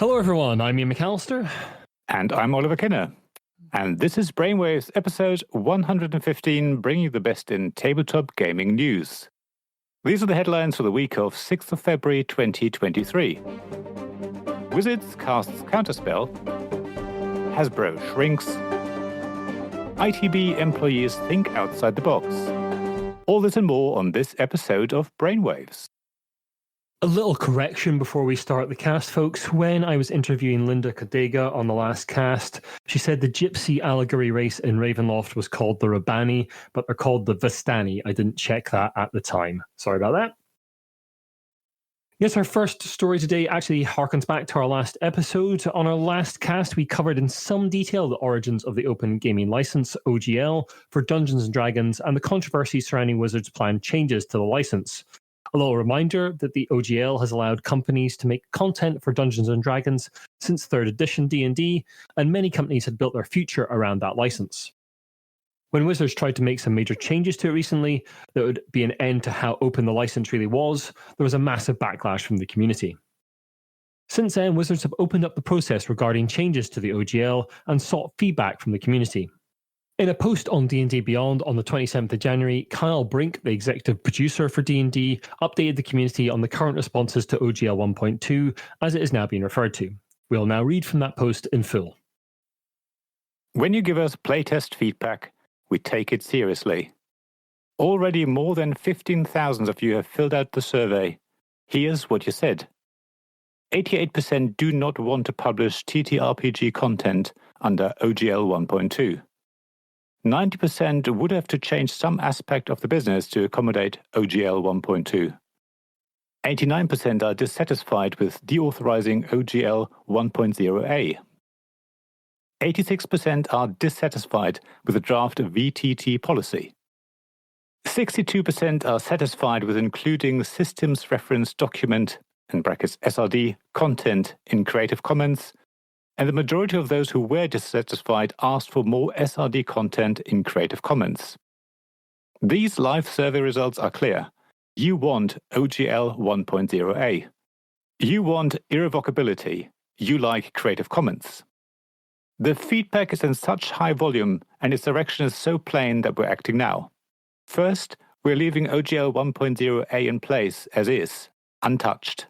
Hello everyone, I'm Ian McAllister. And I'm Oliver Kinner. And this is Brainwaves episode 115, bringing you the best in tabletop gaming news. These are the headlines for the week of 6th of February 2023. Wizards casts Counterspell. Hasbro shrinks. ITB employees think outside the box. All this and more on this episode of Brainwaves. A little correction before we start the cast, folks. When I was interviewing Linda Codega on the last cast, she said the gypsy allegory race in Ravenloft was called the Rabani, but they're called the Vistani. I didn't check that at the time. Sorry about that. Yes, our first story today actually harkens back to our last episode. On our last cast, we covered in some detail the origins of the Open Gaming License, OGL, for Dungeons & Dragons and the controversy surrounding Wizards' planned changes to the license. A little reminder that the OGL has allowed companies to make content for Dungeons & Dragons since 3rd edition D&D, and many companies had built their future around that license. When Wizards tried to make some major changes to it recently that would be an end to how open the license really was, there was a massive backlash from the community. Since then, Wizards have opened up the process regarding changes to the OGL and sought feedback from the community. In a post on D&D Beyond on the 27th of January, Kyle Brink, the executive producer for D&D, updated the community on the current responses to OGL 1.2, as it is now being referred to. We'll now read from that post in full. When you give us playtest feedback, we take it seriously. Already more than 15,000 of you have filled out the survey. Here's what you said. 88% do not want to publish TTRPG content under OGL 1.2. 90% would have to change some aspect of the business to accommodate OGL 1.2. 89% are dissatisfied with deauthorizing OGL 1.0a. 86% are dissatisfied with the draft VTT policy. 62% are satisfied with including Systems Reference Document in brackets SRD content in Creative Commons, and the majority of those who were dissatisfied asked for more SRD content in Creative Commons. These live survey results are clear. You want OGL 1.0a. You want irrevocability. You like Creative Commons. The feedback is in such high volume and its direction is so plain that we're acting now. First, we're leaving OGL 1.0a in place as is, untouched.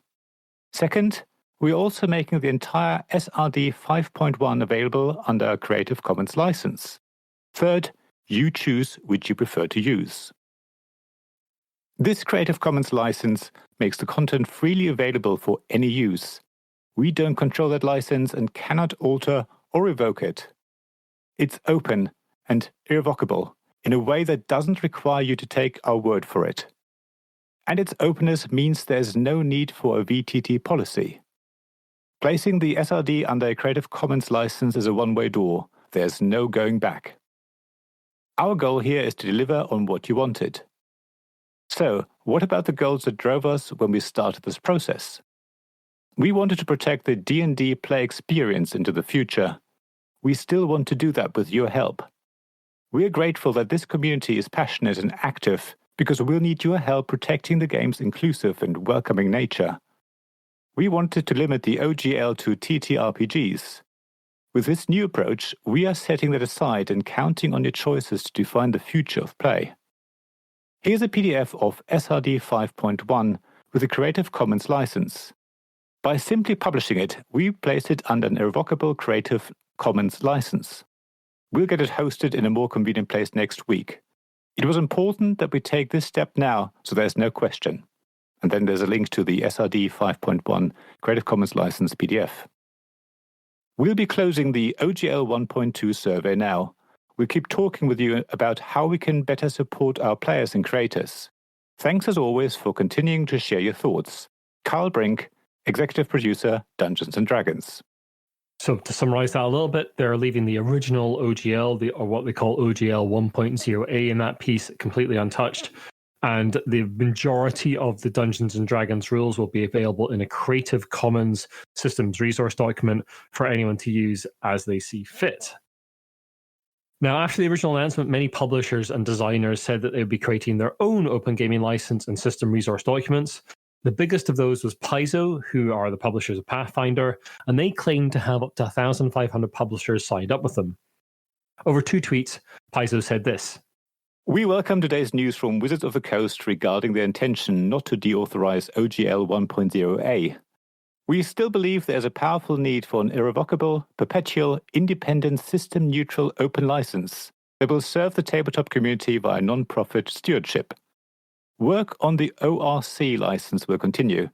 Second, we're also making the entire SRD 5.1 available under a Creative Commons license. Third, you choose which you prefer to use. This Creative Commons license makes the content freely available for any use. We don't control that license and cannot alter or revoke it. It's open and irrevocable in a way that doesn't require you to take our word for it. And its openness means there's no need for a VTT policy. Placing the SRD under a Creative Commons license is a one-way door. There's no going back. Our goal here is to deliver on what you wanted. So, what about the goals that drove us when we started this process? We wanted to protect the D&D play experience into the future. We still want to do that with your help. We are grateful that this community is passionate and active because we'll need your help protecting the game's inclusive and welcoming nature. We wanted to limit the OGL to TTRPGs. With this new approach, we are setting that aside and counting on your choices to define the future of play. Here's a PDF of SRD 5.1 with a Creative Commons license. By simply publishing it, we place it under an irrevocable Creative Commons license. We'll get it hosted in a more convenient place next week. It was important that we take this step now, so there's no question. And then there's a link to the SRD 5.1 Creative Commons license PDF. We'll be closing the OGL 1.2 survey now. We'll keep talking with you about how we can better support our players and creators. Thanks as always for continuing to share your thoughts. Kyle Brink, Executive Producer, Dungeons & Dragons. So to summarize that a little bit, they're leaving the original OGL, or what they call OGL 1.0a in that piece, completely untouched. And the majority of the Dungeons & Dragons rules will be available in a Creative Commons systems resource document for anyone to use as they see fit. Now, after the original announcement, many publishers and designers said that they would be creating their own open gaming license and system resource documents. The biggest of those was Paizo, who are the publishers of Pathfinder, and they claimed to have up to 1,500 publishers signed up with them. Over 2 tweets, Paizo said this: "We welcome today's news from Wizards of the Coast regarding their intention not to deauthorize OGL 1.0a. We still believe there is a powerful need for an irrevocable, perpetual, independent, system-neutral open license that will serve the tabletop community via non-profit stewardship. Work on the ORC license will continue,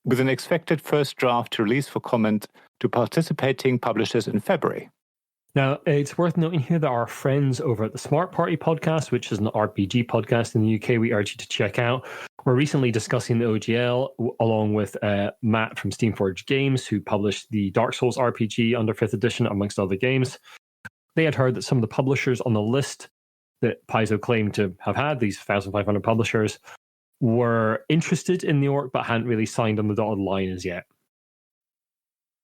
with an expected first draft to release for comment to participating publishers in February." Now, it's worth noting here that our friends over at the Smart Party podcast, which is an RPG podcast in the UK, we urge you to check out. We're recently discussing the OGL along with Matt from Steamforged Games, who published the Dark Souls RPG under 5th edition, amongst other games. They had heard that some of the publishers on the list that Paizo claimed to have had, these 1,500 publishers, were interested in the org but hadn't really signed on the dotted line as yet.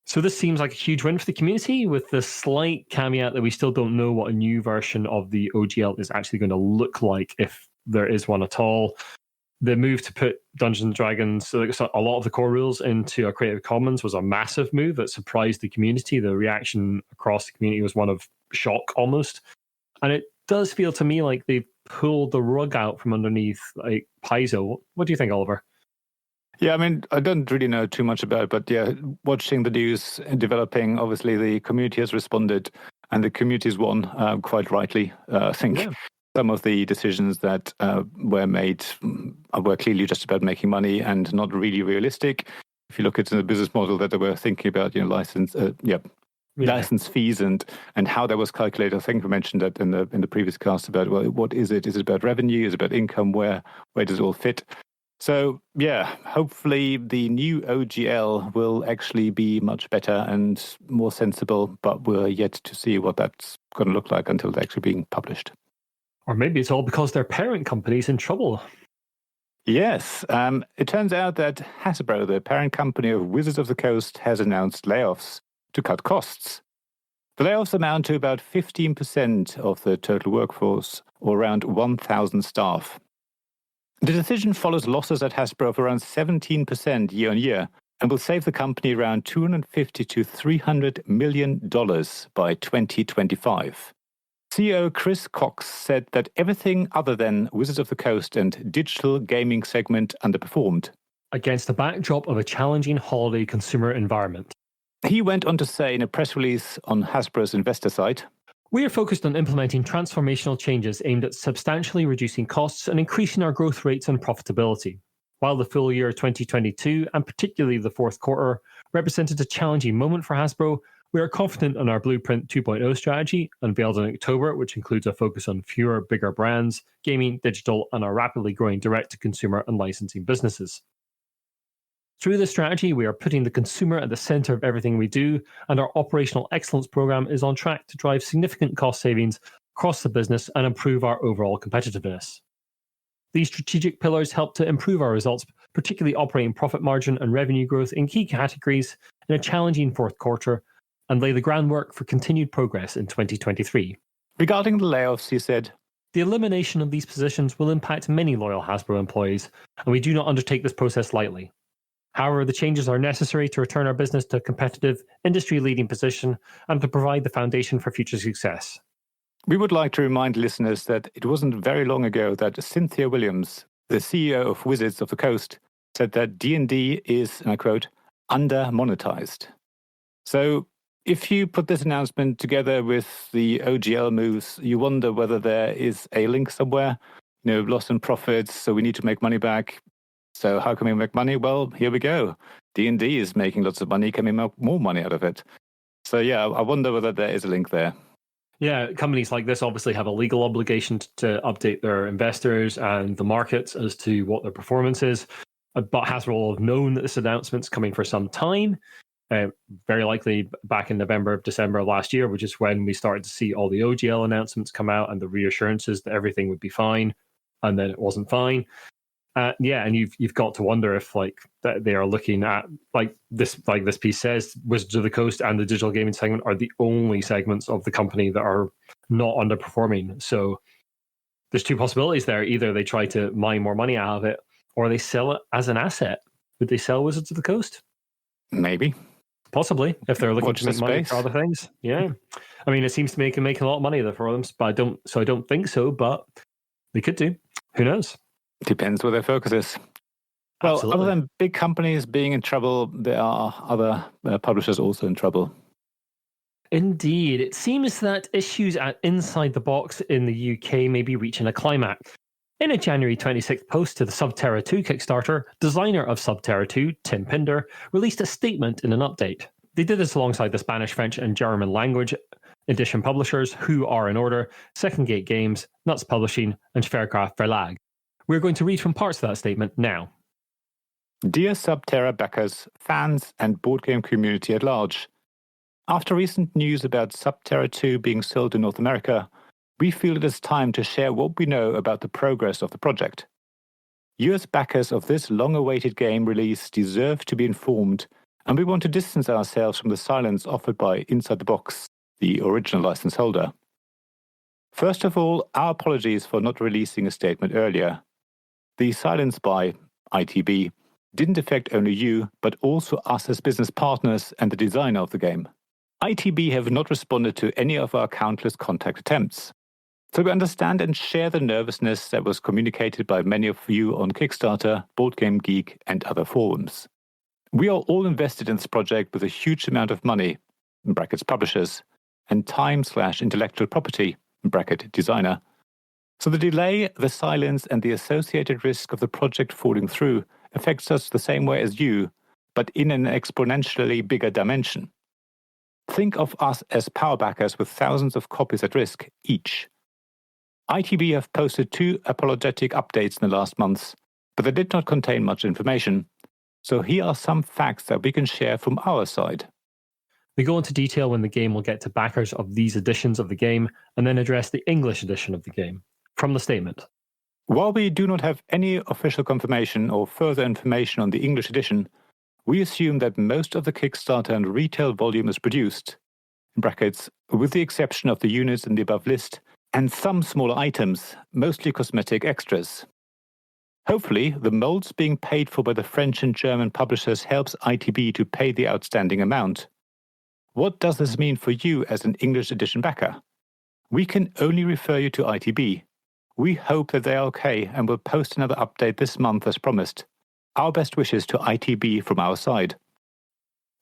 So this seems like a huge win for the community, with the slight caveat that we still don't know what a new version of the OGL is actually going to look like, if there is one at all. The move to put Dungeons & Dragons, so a lot of the core rules, into a Creative Commons was a massive move that surprised the community. The reaction across the community was one of shock almost. And it does feel to me like they've pulled the rug out from underneath like Paizo. What do you think, Oliver? Yeah, I mean, I don't really know too much about it, but yeah, watching the news and developing, obviously the community has responded and the community's won quite rightly. I think some of the decisions that were made were clearly just about making money and not really realistic. If you look at the business model that they were thinking about, license fees and how that was calculated. I think we mentioned that in the previous cast about, well, what is it? Is it about revenue? Is it about income? Where does it all fit? So, yeah, hopefully the new OGL will actually be much better and more sensible, but we're yet to see what that's going to look like until it's actually being published. Or maybe it's all because their parent company's in trouble. Yes, it turns out that Hasbro, the parent company of Wizards of the Coast, has announced layoffs to cut costs. The layoffs amount to about 15% of the total workforce, or around 1,000 staff. The decision follows losses at Hasbro of around 17% year on year and will save the company around $250 to $300 million by 2025. CEO Chris Cox said that everything other than Wizards of the Coast and digital gaming segment underperformed, against the backdrop of a challenging holiday consumer environment. He went on to say in a press release on Hasbro's investor site, "We are focused on implementing transformational changes aimed at substantially reducing costs and increasing our growth rates and profitability. While the full year 2022, and particularly the fourth quarter, represented a challenging moment for Hasbro, we are confident in our Blueprint 2.0 strategy, unveiled in October, which includes a focus on fewer, bigger brands, gaming, digital, and our rapidly growing direct-to-consumer and licensing businesses. Through this strategy, we are putting the consumer at the center of everything we do, and our operational excellence program is on track to drive significant cost savings across the business and improve our overall competitiveness. These strategic pillars help to improve our results, particularly operating profit margin and revenue growth in key categories in a challenging fourth quarter, and lay the groundwork for continued progress in 2023. Regarding the layoffs, he said, "The elimination of these positions will impact many loyal Hasbro employees, and we do not undertake this process lightly. However, the changes are necessary to return our business to a competitive, industry-leading position and to provide the foundation for future success." We would like to remind listeners that it wasn't very long ago that Cynthia Williams, the CEO of Wizards of the Coast, said that D&D is, and I quote, under-monetized. So if you put this announcement together with the OGL moves, you wonder whether there is a link somewhere, loss in profits, so we need to make money back. So how can we make money? Well, here we go. D&D is making lots of money. Can we make more money out of it? So yeah, I wonder whether there is a link there. Yeah, companies like this obviously have a legal obligation to update their investors and the markets as to what their performance is. But Hasbro will have known that this announcement's coming for some time. Very likely back in November, December of last year, which is when we started to see all the OGL announcements come out and the reassurances that everything would be fine, and then it wasn't fine. And you've got to wonder if they are looking at this piece says, Wizards of the Coast and the digital gaming segment are the only segments of the company that are not underperforming. So there's two possibilities there: either they try to mine more money out of it, or they sell it as an asset. Would they sell Wizards of the Coast? Maybe. Possibly, if they're looking Watch to make the money space. for other things. Yeah. I mean, it seems to make a lot of money there for them, but I don't think so, but they could do. Who knows? Depends where their focus is. Well, Absolutely. other than big companies being in trouble, there are other publishers also in trouble. Indeed. It seems that issues at Inside the Box in the UK may be reaching a climax. In a January 26th post to the Subterra 2 Kickstarter, designer of Subterra 2, Tim Pinder, released a statement in an update. They did this alongside the Spanish, French, and German language edition publishers, who are in order: Second Gate Games, Nuts Publishing, and Faircraft Verlag. We're going to read from parts of that statement now. Dear Subterra backers, fans, and board game community at large, after recent news about Subterra 2 being sold in North America, we feel it is time to share what we know about the progress of the project. You as backers of this long-awaited game release deserve to be informed, and we want to distance ourselves from the silence offered by Inside the Box, the original license holder. First of all, our apologies for not releasing a statement earlier. The silence by ITB didn't affect only you, but also us as business partners and the designer of the game. ITB have not responded to any of our countless contact attempts. So we understand and share the nervousness that was communicated by many of you on Kickstarter, Board Game Geek, and other forums. We are all invested in this project with a huge amount of money, in brackets publishers, and time/intellectual property, in bracket designer. So the delay, the silence, and the associated risk of the project falling through affects us the same way as you, but in an exponentially bigger dimension. Think of us as power backers with thousands of copies at risk each. ITB have posted 2 apologetic updates in the last months, but they did not contain much information. So here are some facts that we can share from our side. We go into detail when the game will get to backers of these editions of the game, and then address the English edition of the game. From the statement. While we do not have any official confirmation or further information on the English edition, we assume that most of the Kickstarter and retail volume is produced, in brackets, with the exception of the units in the above list, and some smaller items, mostly cosmetic extras. Hopefully, the molds being paid for by the French and German publishers helps ITB to pay the outstanding amount. What does this mean for you as an English edition backer? We can only refer you to ITB. We hope that they are okay and will post another update this month as promised. Our best wishes to ITB from our side.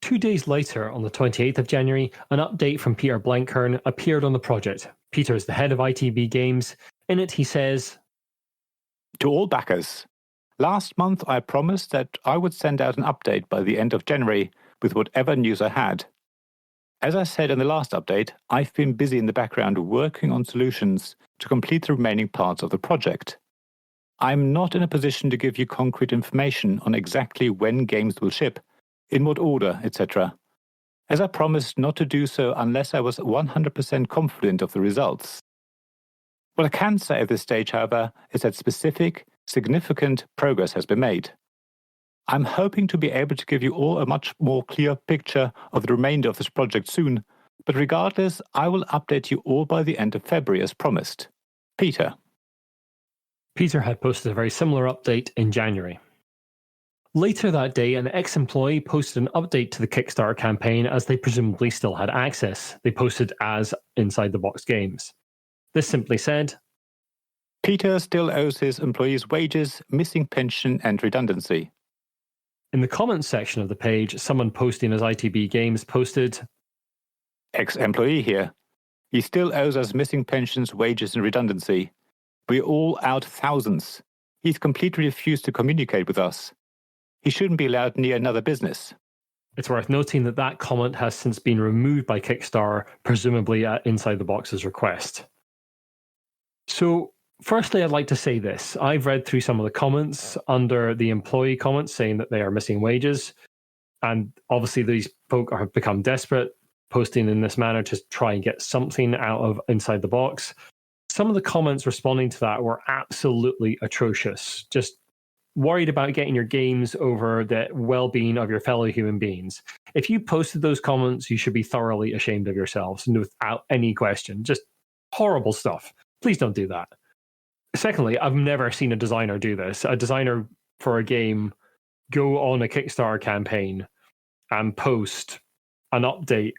2 days later, on the 28th of January, an update from Peter Blenkhorn appeared on the project. Peter is the head of ITB Games. In it, he says, To all backers, last month I promised that I would send out an update by the end of January with whatever news I had. As I said in the last update, I've been busy in the background working on solutions to complete the remaining parts of the project. I'm not in a position to give you concrete information on exactly when games will ship, in what order, etc., as I promised not to do so unless I was 100% confident of the results. What I can say at this stage, however, is that specific, significant progress has been made. I'm hoping to be able to give you all a much more clear picture of the remainder of this project soon, but regardless, I will update you all by the end of February as promised. Peter. Peter had posted a very similar update in January. Later that day, an ex-employee posted an update to the Kickstarter campaign as they presumably still had access. They posted as Inside the Box Games. This simply said, Peter still owes his employees wages, missing pension, and redundancy. In the comments section of the page, someone posting as ITB Games posted, Ex-employee here. He still owes us missing pensions, wages, and redundancy. We're all out thousands. He's completely refused to communicate with us. He shouldn't be allowed near another business. It's worth noting that that comment has since been removed by Kickstarter, presumably at Inside the Box's request. So, firstly, I'd like to say this. I've read through some of the comments under the employee comments saying that they are missing wages. And obviously, these folk have become desperate, posting in this manner to try and get something out of Inside the Box. Some of the comments responding to that were absolutely atrocious. Just worried about getting your games over the well-being of your fellow human beings. If you posted those comments, you should be thoroughly ashamed of yourselves, and without any question. Just horrible stuff. Please don't do that. Secondly, I've never seen a designer do this. A designer for a game go on a Kickstarter campaign and post an update,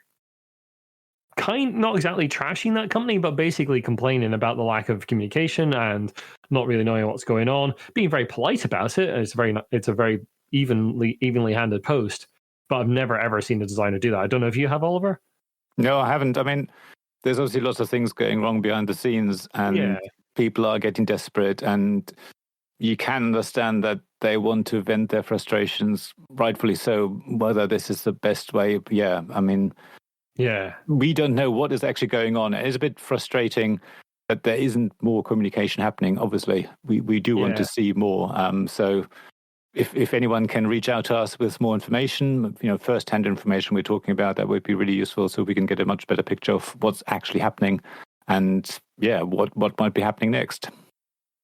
not exactly trashing that company, but basically complaining about the lack of communication and not really knowing what's going on, being very polite about it. It's a very evenly handed post, but I've never ever seen a designer do that. I don't know if you have, Oliver. No, I haven't. I mean, there's obviously lots of things going wrong behind the scenes, and people are getting desperate, and you can understand that they want to vent their frustrations, rightfully so. Whether this is the best way, I mean, we don't know what is actually going on. It's a bit frustrating that there isn't more communication happening. Obviously, we do want to see more. So if anyone can reach out to us with more information, first-hand information we're talking about, that would be really useful, so we can get a much better picture of what's actually happening and what might be happening next.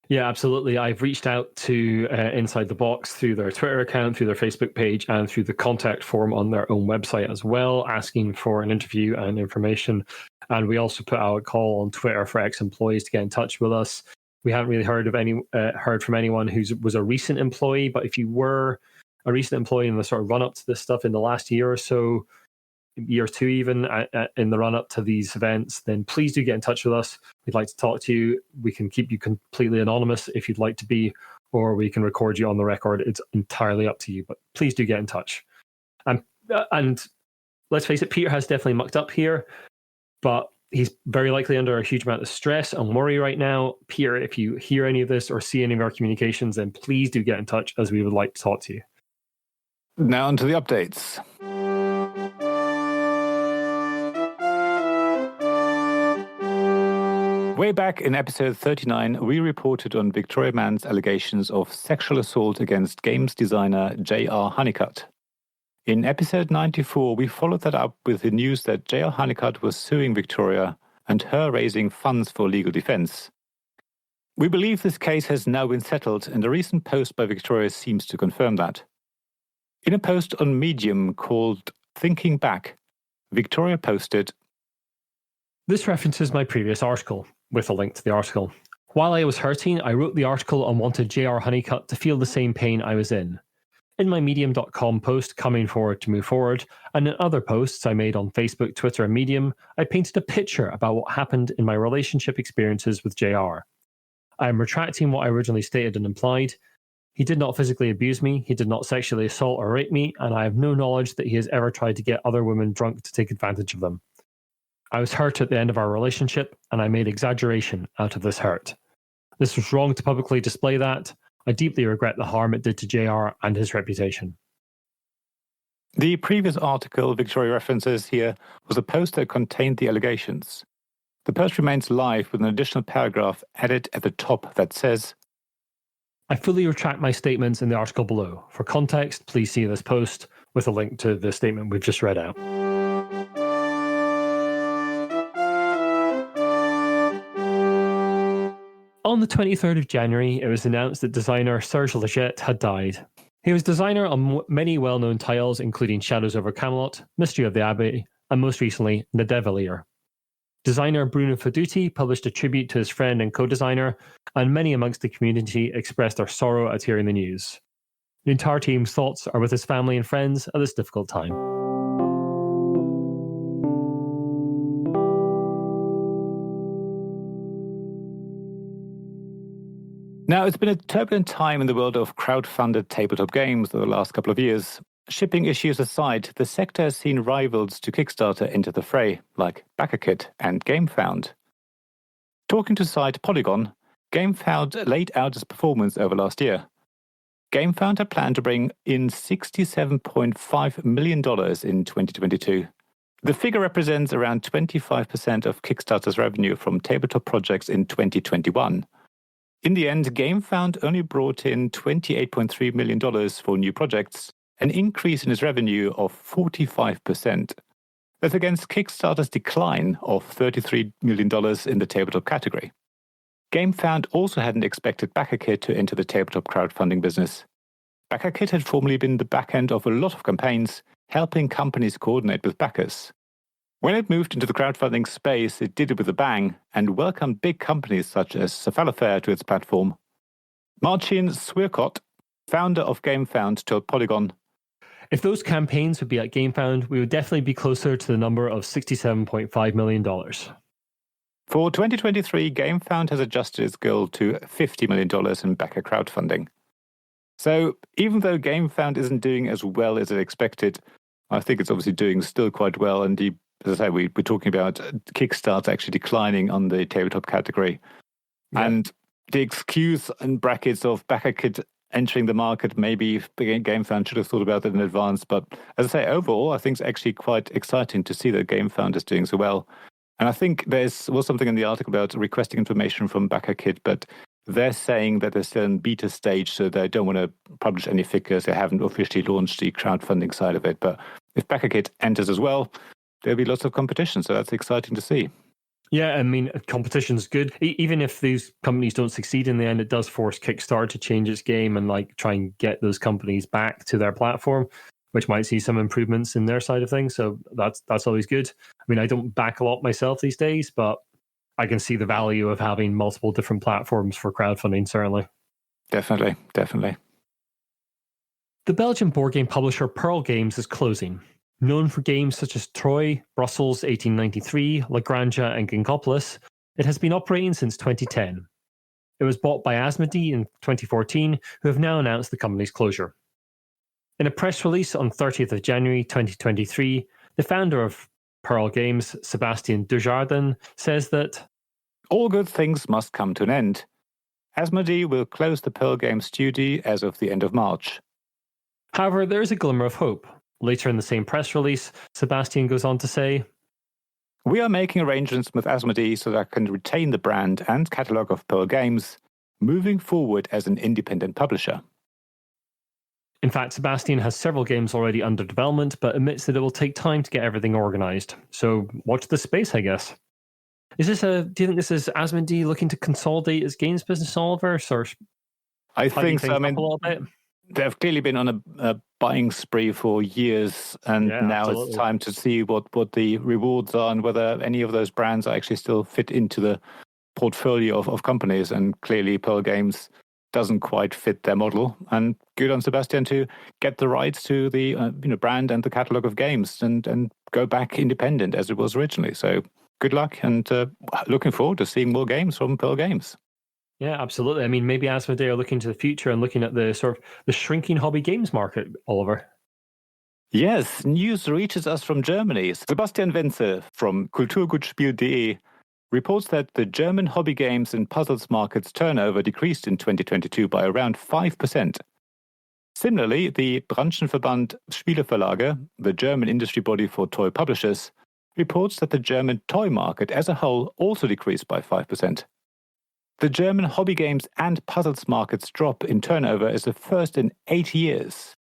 Yeah, absolutely. I've reached out to Inside the Box through their Twitter account, through their Facebook page, and through the contact form on their own website as well, asking for an interview and information. And we also put out a call on Twitter for ex-employees to get in touch with us. We haven't really heard from anyone who was a recent employee, but if you were a recent employee in the sort of run-up to this stuff in the last year or so, year or two even, in the run-up to these events, then please do get in touch with us. We'd like to talk to you. We can keep you completely anonymous if you'd like to be, or we can record you on the record. It's entirely up to you, but please do get in touch. And let's face it, Peter has definitely mucked up here, but he's very likely under a huge amount of stress and worry right now. Peter, if you hear any of this or see any of our communications, then please do get in touch, as we would like to talk to you. Now onto the updates. Way back in episode 39, we reported on Victoria Mann's allegations of sexual assault against games designer J.R. Honeycutt. In episode 94, we followed that up with the news that J.R. Honeycutt was suing Victoria and her raising funds for legal defense. We believe this case has now been settled, and a recent post by Victoria seems to confirm that. In a post on Medium called Thinking Back, Victoria posted, "This references my previous article," with a link to the article. "While I was hurting, I wrote the article and wanted J.R. Honeycutt to feel the same pain I was in. In my Medium.com post, Coming Forward to Move Forward, and in other posts I made on Facebook, Twitter, and Medium, I painted a picture about what happened in my relationship experiences with JR. I am retracting what I originally stated and implied. He did not physically abuse me, he did not sexually assault or rape me, and I have no knowledge that he has ever tried to get other women drunk to take advantage of them. I was hurt at the end of our relationship, and I made exaggeration out of this hurt. This was wrong to publicly display that. I deeply regret the harm it did to JR and his reputation." The previous article Victoria references here was a post that contained the allegations. The post remains live with an additional paragraph added at the top that says, "I fully retract my statements in the article below. For context, please see this post," with a link to the statement we've just read out. On the 23rd of January, it was announced that designer Serge Laget had died. He was designer on many well-known titles, including Shadows over Camelot, Mystery of the Abbey, and most recently, The Devilier. Designer Bruno Fedduti published a tribute to his friend and co-designer, and many amongst the community expressed their sorrow at hearing the news. The entire team's thoughts are with his family and friends at this difficult time. Now, it's been a turbulent time in the world of crowd-funded tabletop games over the last couple of years. Shipping issues aside, the sector has seen rivals to Kickstarter enter the fray, like BackerKit and Gamefound. Talking to site Polygon, Gamefound laid out its performance over last year. Gamefound had planned to bring in $67.5 million in 2022. The figure represents around 25% of Kickstarter's revenue from tabletop projects in 2021. In the end, Gamefound only brought in $28.3 million for new projects, an increase in its revenue of 45%. That's against Kickstarter's decline of $33 million in the tabletop category. Gamefound also hadn't expected BackerKit to enter the tabletop crowdfunding business. BackerKit had formerly been the back end of a lot of campaigns, helping companies coordinate with backers. When it moved into the crowdfunding space, it did it with a bang and welcomed big companies such as Cephalofair to its platform. Marcin Swierkot, founder of Gamefound, told Polygon, "If those campaigns would be at Gamefound, we would definitely be closer to the number of $67.5 million. For 2023, Gamefound has adjusted its goal to $50 million in backer crowdfunding. So even though Gamefound isn't doing as well as it expected, I think it's obviously doing still quite well. And as I say, we're talking about Kickstarter actually declining on the tabletop category. Yeah. And the excuse in brackets of backer kit entering the market, maybe Gamefound should have thought about it in advance. But as I say, overall, I think it's actually quite exciting to see that Gamefound is doing so well. And I think was something in the article about requesting information from backer kit, but they're saying that they're still in beta stage, so they don't want to publish any figures. They haven't officially launched the crowdfunding side of it. But if backer kit enters as well, there'll be lots of competition. So that's exciting to see. Yeah, I mean, competition's good. Even if these companies don't succeed in the end, it does force Kickstarter to change its game and like try and get those companies back to their platform, which might see some improvements in their side of things. So that's always good. I mean, I don't back a lot myself these days, but I can see the value of having multiple different platforms for crowdfunding, certainly. Definitely. The Belgian board game publisher Pearl Games is closing. Known for games such as Troy, Brussels 1893, La Granja, and Gingopolis, it has been operating since 2010. It was bought by Asmodee in 2014, who have now announced the company's closure. In a press release on 30th of January 2023, the founder of Pearl Games, Sebastian Dujardin, says that all good things must come to an end. Asmodee will close the Pearl Games studio as of the end of March. However, there is a glimmer of hope. Later in the same press release, Sebastian goes on to say, we are making arrangements with Asmodee so that I can retain the brand and catalogue of Pearl Games, moving forward as an independent publisher. In fact, Sebastian has several games already under development, but admits that it will take time to get everything organised. So watch this space, I guess. Do you think this is Asmodee looking to consolidate its games business, Oliver? Or I think so. I mean, they've clearly been on a buying spree for years, and now absolutely. It's time to see what the rewards are and whether any of those brands actually still fit into the portfolio of companies. And clearly, Pearl Games doesn't quite fit their model. And good on Sebastian to get the rights to the brand and the catalogue of games and go back independent as it was originally. So good luck, and looking forward to seeing more games from Pearl Games. Yeah, absolutely. I mean, maybe Asmodee are looking to the future and looking at the sort of the shrinking hobby games market, Oliver. Yes, news reaches us from Germany. Sebastian Wenzel from Kulturgutspiel.de reports that the German hobby games and puzzles market's turnover decreased in 2022 by around 5%. Similarly, the Branchenverband Spieleverlage, the German industry body for toy publishers, reports that the German toy market as a whole also decreased by 5%. The German hobby games and puzzles market's drop in turnover is the first in 8 years.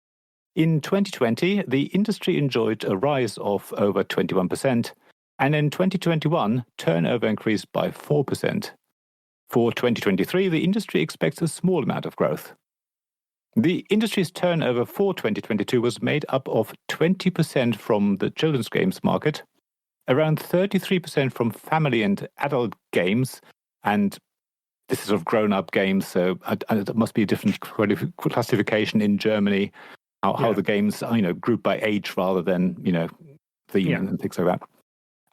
In 2020, the industry enjoyed a rise of over 21%, and in 2021, turnover increased by 4%. For 2023, the industry expects a small amount of growth. The industry's turnover for 2022 was made up of 20% from the children's games market, around 33% from family and adult games, and this is sort of grown-up games, so it must be a different classification in Germany, how the games are, grouped by age rather than, theme and things like that.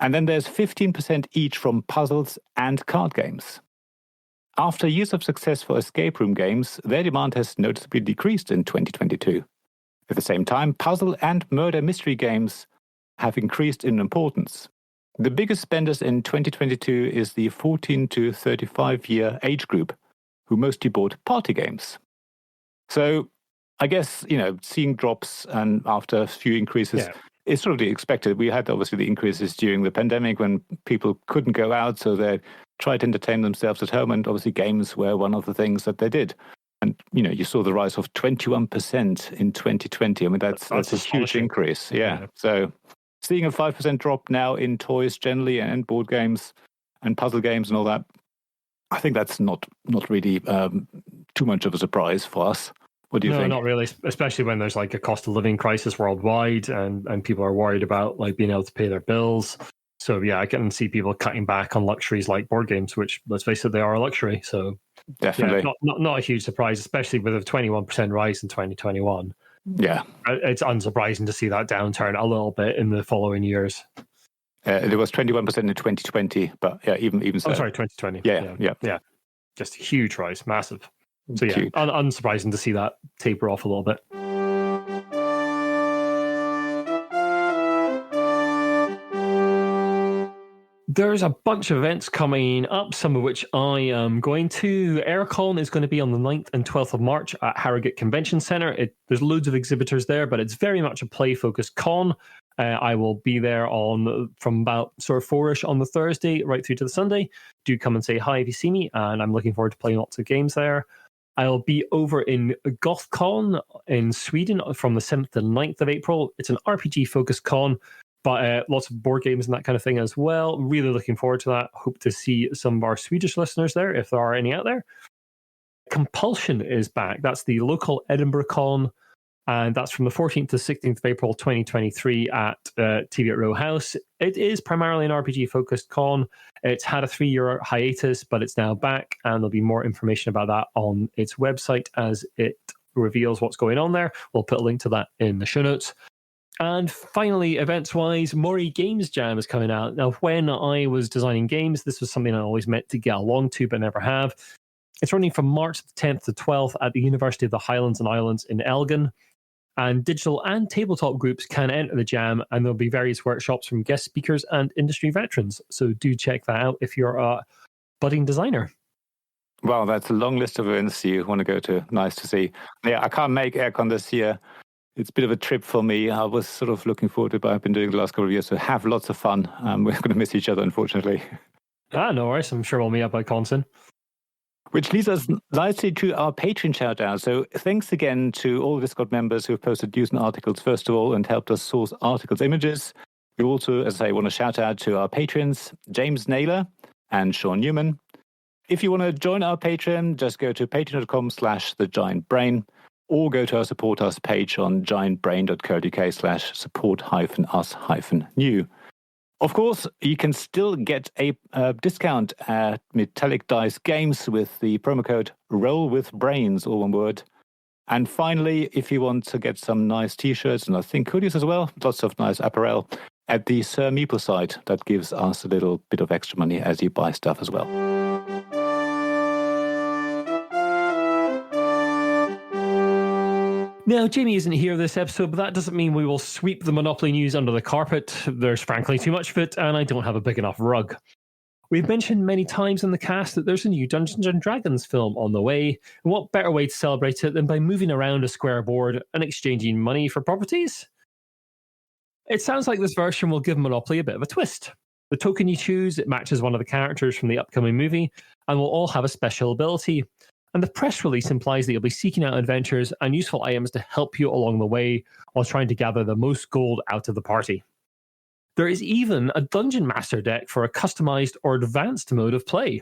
And then there's 15% each from puzzles and card games. After years of success for escape room games, their demand has noticeably decreased in 2022. At the same time, puzzle and murder mystery games have increased in importance. The biggest spenders in 2022 is the 14 to 35-year age group, who mostly bought party games. So I guess, seeing drops and after a few increases is sort of the expected. We had obviously the increases during the pandemic when people couldn't go out, so they tried to entertain themselves at home, and obviously games were one of the things that they did. And, you saw the rise of 21% in 2020. I mean, that's a huge increase. Yeah. So seeing a 5% drop now in toys generally and board games and puzzle games and all that, I think that's not really too much of a surprise for us. What do you think? No, not really, especially when there's like a cost of living crisis worldwide and people are worried about like being able to pay their bills. So yeah, I can see people cutting back on luxuries like board games, which, let's face it, they are a luxury. So Definitely. Yeah, not a huge surprise, especially with a 21% rise in 2021. Yeah. It's unsurprising to see that downturn a little bit in the following years. It was 21% in 2020, but yeah, even so. Oh, sorry, 2020. Yeah. Just a huge rise, massive. So yeah, Huge. Unsurprising to see that taper off a little bit. There's a bunch of events coming up, some of which I am going to. Airecon is going to be on the 9th and 12th of March at Harrogate Convention Centre. There's loads of exhibitors there, but it's very much a play-focused con. I will be there from about sort of 4-ish on the Thursday right through to the Sunday. Do come and say hi if you see me, and I'm looking forward to playing lots of games there. I'll be over in Gothcon in Sweden from the 7th to 9th of April. It's an RPG-focused con, but lots of board games and that kind of thing as well. Really looking forward to that. Hope to see some of our Swedish listeners there, if there are any out there. Compulsion is back. That's the local Edinburgh con, and that's from the 14th to 16th of April 2023 at TV at Row House. It is primarily an RPG-focused con. It's had a 3-year hiatus, but it's now back, and there'll be more information about that on its website as it reveals what's going on there. We'll put a link to that in the show notes. And finally, events-wise, Moray Games Jam is coming out. Now, when I was designing games, this was something I always meant to get along to, but never have. It's running from March 10th to 12th at the University of the Highlands and Islands in Elgin. And digital and tabletop groups can enter the jam, and there'll be various workshops from guest speakers and industry veterans. So do check that out if you're a budding designer. Wow, that's a long list of events you want to go to. Nice to see. Yeah, I can't make Airecon this year. It's a bit of a trip for me. I was sort of looking forward to it, but I've been doing the last couple of years, so have lots of fun. We're going to miss each other, unfortunately. No worries. I'm sure we'll meet up at Conson. Which leads us nicely to our Patreon shout-out. So thanks again to all Discord members who have posted news and articles, first of all, and helped us source articles images. We also, as I say, want to shout out to our patrons, James Naylor and Shaun Newan. If you want to join our Patreon, just go to patreon.com/thegiantbrain. Or go to our Support Us page on giantbrain.co.uk/support-us-new. Of course, you can still get a discount at Metallic Dice Games with the promo code ROLLWITHBRAINS, all one word. And finally, if you want to get some nice t-shirts and I think hoodies as well, lots of nice apparel, at the Sir Meeple site, that gives us a little bit of extra money as you buy stuff as well. Now, Jamie isn't here this episode, but that doesn't mean we will sweep the Monopoly news under the carpet. There's frankly too much of it, and I don't have a big enough rug. We've mentioned many times in the cast that there's a new Dungeons & Dragons film on the way, and what better way to celebrate it than by moving around a square board and exchanging money for properties? It sounds like this version will give Monopoly a bit of a twist. The token you choose, it matches one of the characters from the upcoming movie, and will all have a special ability. And the press release implies that you'll be seeking out adventures and useful items to help you along the way while trying to gather the most gold out of the party. There is even a Dungeon Master deck for a customized or advanced mode of play.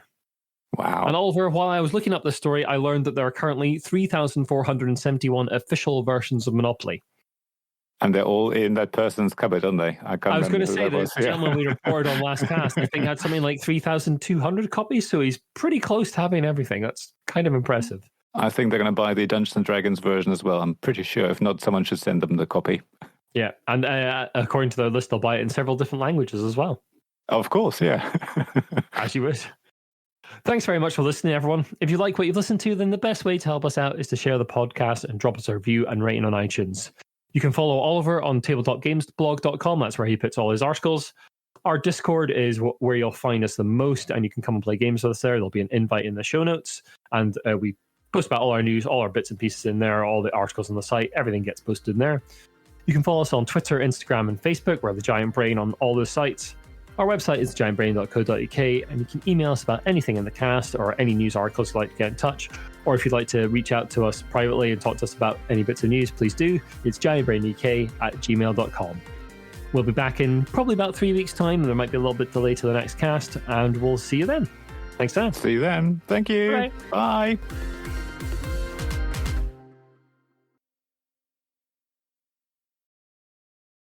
Wow. And Oliver, while I was looking up this story, I learned that there are currently 3,471 official versions of Monopoly. And they're all in that person's cupboard, aren't they? I was going to say this. The gentleman we reported on last cast, I think, had something like 3,200 copies, so he's pretty close to having everything. That's kind of impressive. I think they're going to buy the Dungeons & Dragons version as well. I'm pretty sure. If not, someone should send them the copy. Yeah, and according to their list, they'll buy it in several different languages as well. Of course, yeah. As you would. Thanks very much for listening, everyone. If you like what you've listened to, then the best way to help us out is to share the podcast and drop us a review and rating on iTunes. You can follow Oliver on tabletopgamesblog.com. That's where he puts all his articles. Our Discord is where you'll find us the most, and you can come and play games with us there. There'll be an invite in the show notes, and we post about all our news, all our bits and pieces in there, all the articles on the site. Everything gets posted in there. You can follow us on Twitter, Instagram, and Facebook. We're The Giant Brain on all those sites. Our website is giantbrain.co.uk, and you can email us about anything in the cast or any news articles you'd like to get in touch. Or if you'd like to reach out to us privately and talk to us about any bits of news, please do. It's giantbrainuk@gmail.com. We'll be back in probably about 3 weeks' time. There might be a little bit delay to the next cast, and we'll see you then. Thanks, Dan. See you then. Thank you. Bye. Bye.